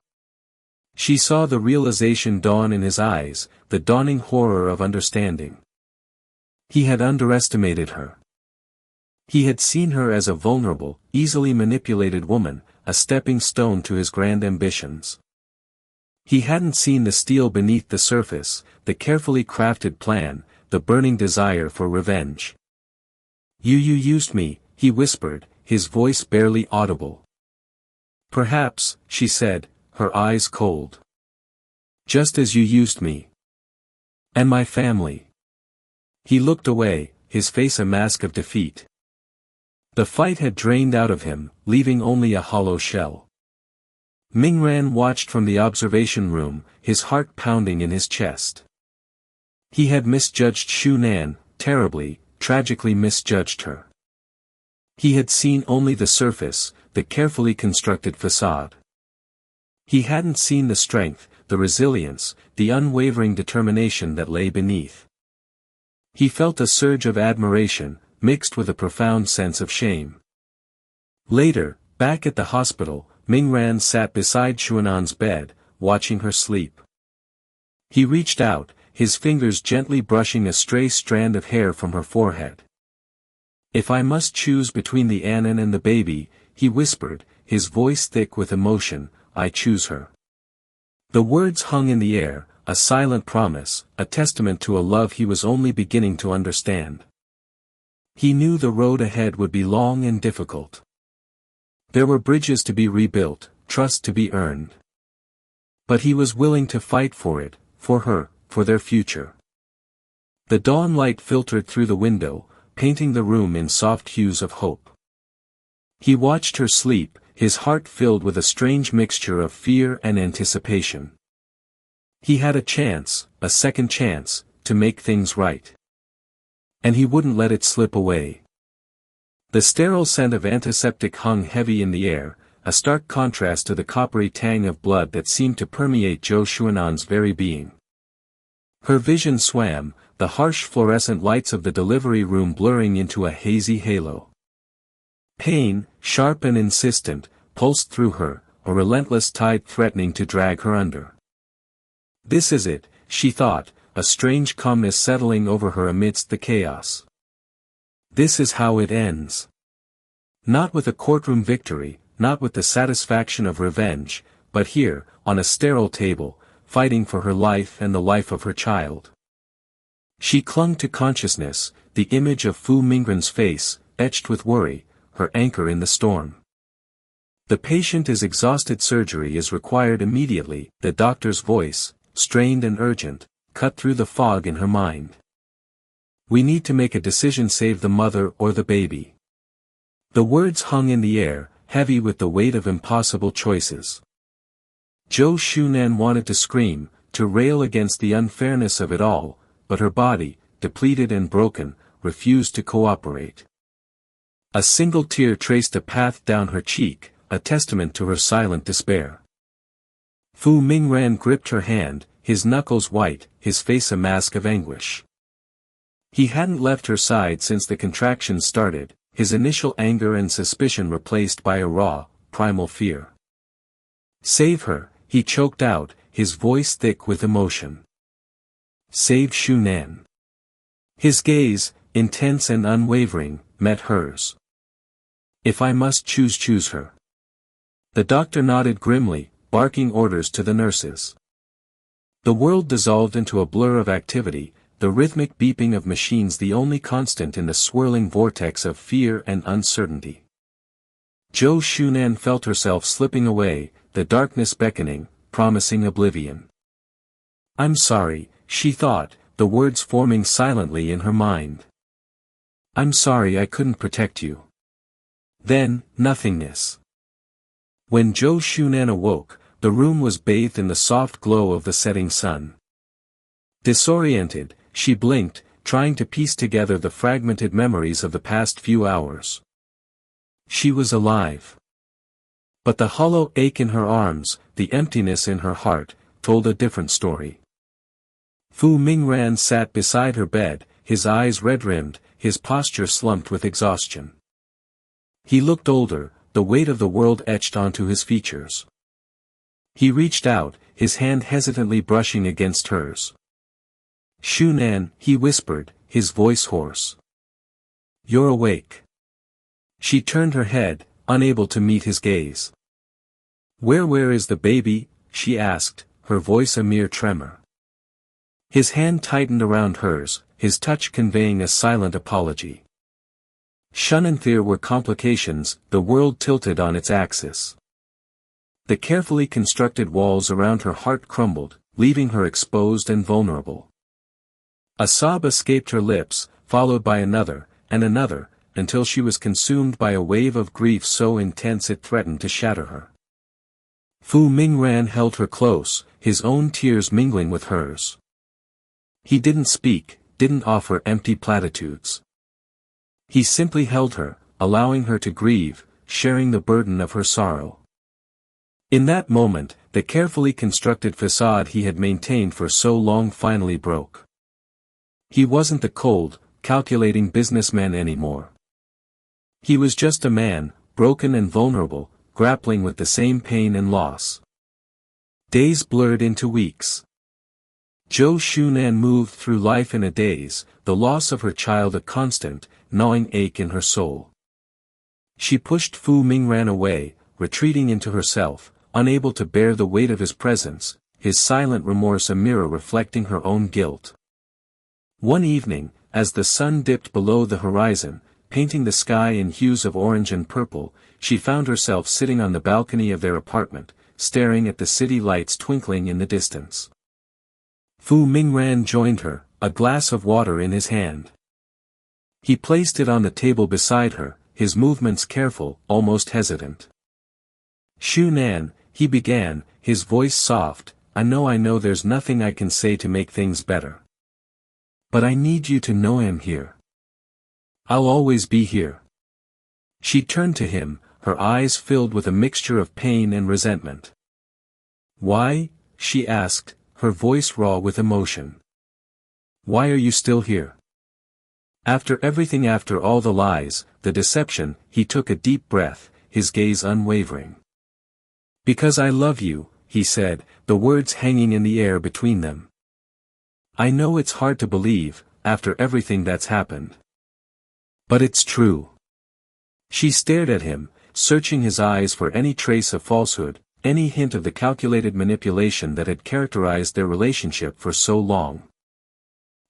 She saw the realization dawn in his eyes, the dawning horror of understanding. He had underestimated her. He had seen her as a vulnerable, easily manipulated woman, a stepping stone to his grand ambitions. He hadn't seen the steel beneath the surface, the carefully crafted plan, the burning desire for revenge. You used me, he whispered, his voice barely audible. Perhaps, she said, her eyes cold. Just as you used me. And my family. He looked away, his face a mask of defeat. The fight had drained out of him, leaving only a hollow shell. Mingran watched from the observation room, his heart pounding in his chest. He had misjudged Shu Nan, terribly, tragically misjudged her. He had seen only the surface, the carefully constructed facade. He hadn't seen the strength, the resilience, the unwavering determination that lay beneath. He felt a surge of admiration, mixed with a profound sense of shame. Later, back at the hospital, Mingran sat beside Xuanan's bed, watching her sleep. He reached out, his fingers gently brushing a stray strand of hair from her forehead. If I must choose between the Anan and the baby, he whispered, his voice thick with emotion, I choose her. The words hung in the air, a silent promise, a testament to a love he was only beginning to understand. He knew the road ahead would be long and difficult. There were bridges to be rebuilt, trust to be earned. But he was willing to fight for it, for her, for their future. The dawn light filtered through the window, painting the room in soft hues of hope. He watched her sleep, his heart filled with a strange mixture of fear and anticipation. He had a chance, a second chance, to make things right. And he wouldn't let it slip away. The sterile scent of antiseptic hung heavy in the air, a stark contrast to the coppery tang of blood that seemed to permeate Zhou Xuanan's very being. Her vision swam, the harsh fluorescent lights of the delivery room blurring into a hazy halo. Pain, sharp and insistent, pulsed through her, a relentless tide threatening to drag her under. This is it, she thought, a strange calmness settling over her amidst the chaos. This is how it ends. Not with a courtroom victory, not with the satisfaction of revenge, but here, on a sterile table, fighting for her life and the life of her child. She clung to consciousness, the image of Fu Mingren's face, etched with worry, her anchor in the storm. The patient is exhausted, surgery is required immediately, the doctor's voice, strained and urgent, cut through the fog in her mind. We need to make a decision, save the mother or the baby. The words hung in the air, heavy with the weight of impossible choices. Zhou Xunan wanted to scream, to rail against the unfairness of it all, but her body, depleted and broken, refused to cooperate. A single tear traced a path down her cheek, a testament to her silent despair. Fu Mingran gripped her hand, his knuckles white, his face a mask of anguish. He hadn't left her side since the contractions started, his initial anger and suspicion replaced by a raw, primal fear. Save her, he choked out, his voice thick with emotion. Save Xunan. His gaze, intense and unwavering, met hers. If I must choose her. The doctor nodded grimly, barking orders to the nurses. The world dissolved into a blur of activity, the rhythmic beeping of machines the only constant in the swirling vortex of fear and uncertainty. Zhou Xunan felt herself slipping away, the darkness beckoning, promising oblivion. I'm sorry, she thought, the words forming silently in her mind. I'm sorry I couldn't protect you. Then, nothingness. When Zhou Xunan awoke, the room was bathed in the soft glow of the setting sun. Disoriented, she blinked, trying to piece together the fragmented memories of the past few hours. She was alive. But the hollow ache in her arms, the emptiness in her heart, told a different story. Fu Mingran sat beside her bed, his eyes red-rimmed, his posture slumped with exhaustion. He looked older, the weight of the world etched onto his features. He reached out, his hand hesitantly brushing against hers. Xunan, he whispered, his voice hoarse. You're awake. She turned her head, unable to meet his gaze. Where is the baby? She asked, her voice a mere tremor. His hand tightened around hers, his touch conveying a silent apology. Shun and fear were complications, the world tilted on its axis. The carefully constructed walls around her heart crumbled, leaving her exposed and vulnerable. A sob escaped her lips, followed by another, and another, until she was consumed by a wave of grief so intense it threatened to shatter her. Fu Mingran held her close, his own tears mingling with hers. He didn't speak, didn't offer empty platitudes. He simply held her, allowing her to grieve, sharing the burden of her sorrow. In that moment, the carefully constructed facade he had maintained for so long finally broke. He wasn't the cold, calculating businessman anymore. He was just a man, broken and vulnerable, grappling with the same pain and loss. Days blurred into weeks. Zhou Shunan moved through life in a daze, the loss of her child a constant, gnawing ache in her soul. She pushed Fu Mingran away, retreating into herself, unable to bear the weight of his presence, his silent remorse a mirror reflecting her own guilt. One evening, as the sun dipped below the horizon, painting the sky in hues of orange and purple, she found herself sitting on the balcony of their apartment, staring at the city lights twinkling in the distance. Fu Mingran joined her, a glass of water in his hand. He placed it on the table beside her, his movements careful, almost hesitant. "Shunan," he began, his voice soft, I know there's nothing I can say to make things better. But I need you to know I'm here. I'll always be here." She turned to him, her eyes filled with a mixture of pain and resentment. "Why?" she asked, her voice raw with emotion. "Why are you still here? After everything, after all the lies, the deception?" He took a deep breath, his gaze unwavering. "Because I love you," he said, the words hanging in the air between them. "I know it's hard to believe, after everything that's happened. But it's true." She stared at him, searching his eyes for any trace of falsehood, any hint of the calculated manipulation that had characterized their relationship for so long.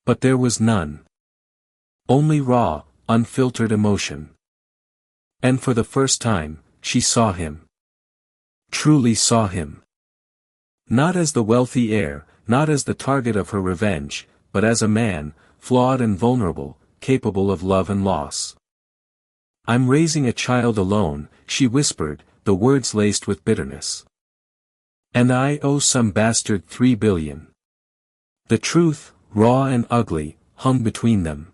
But there was none. Only raw, unfiltered emotion. And for the first time, she saw him. Truly saw him. Not as the wealthy heir, not as the target of her revenge, but as a man, flawed and vulnerable, capable of love and loss. "I'm raising a child alone," she whispered, the words laced with bitterness. "And I owe some bastard 3 billion. The truth, raw and ugly, hung between them.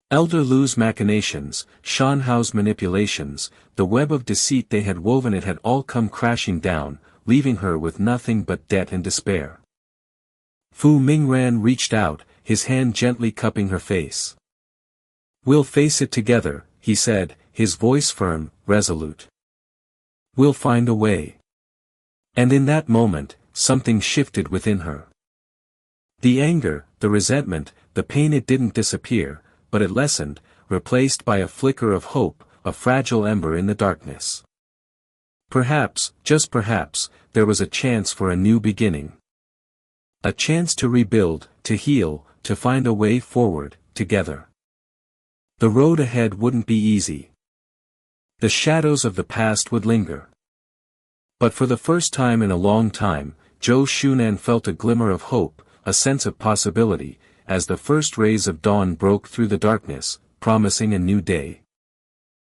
Elder Lu's machinations, Shan Hao's manipulations, the web of deceit they had woven, it had all come crashing down, leaving her with nothing but debt and despair. Fu Mingran reached out, his hand gently cupping her face. "We'll face it together," he said, his voice firm, resolute. "We'll find a way." And in that moment, something shifted within her. The anger, the resentment, the pain, it didn't disappear, but it lessened, replaced by a flicker of hope, a fragile ember in the darkness. Perhaps, just perhaps, there was a chance for a new beginning. A chance to rebuild, to heal, to find a way forward, together. The road ahead wouldn't be easy. The shadows of the past would linger. But for the first time in a long time, Zhou Shunan felt a glimmer of hope, a sense of possibility, as the first rays of dawn broke through the darkness, promising a new day.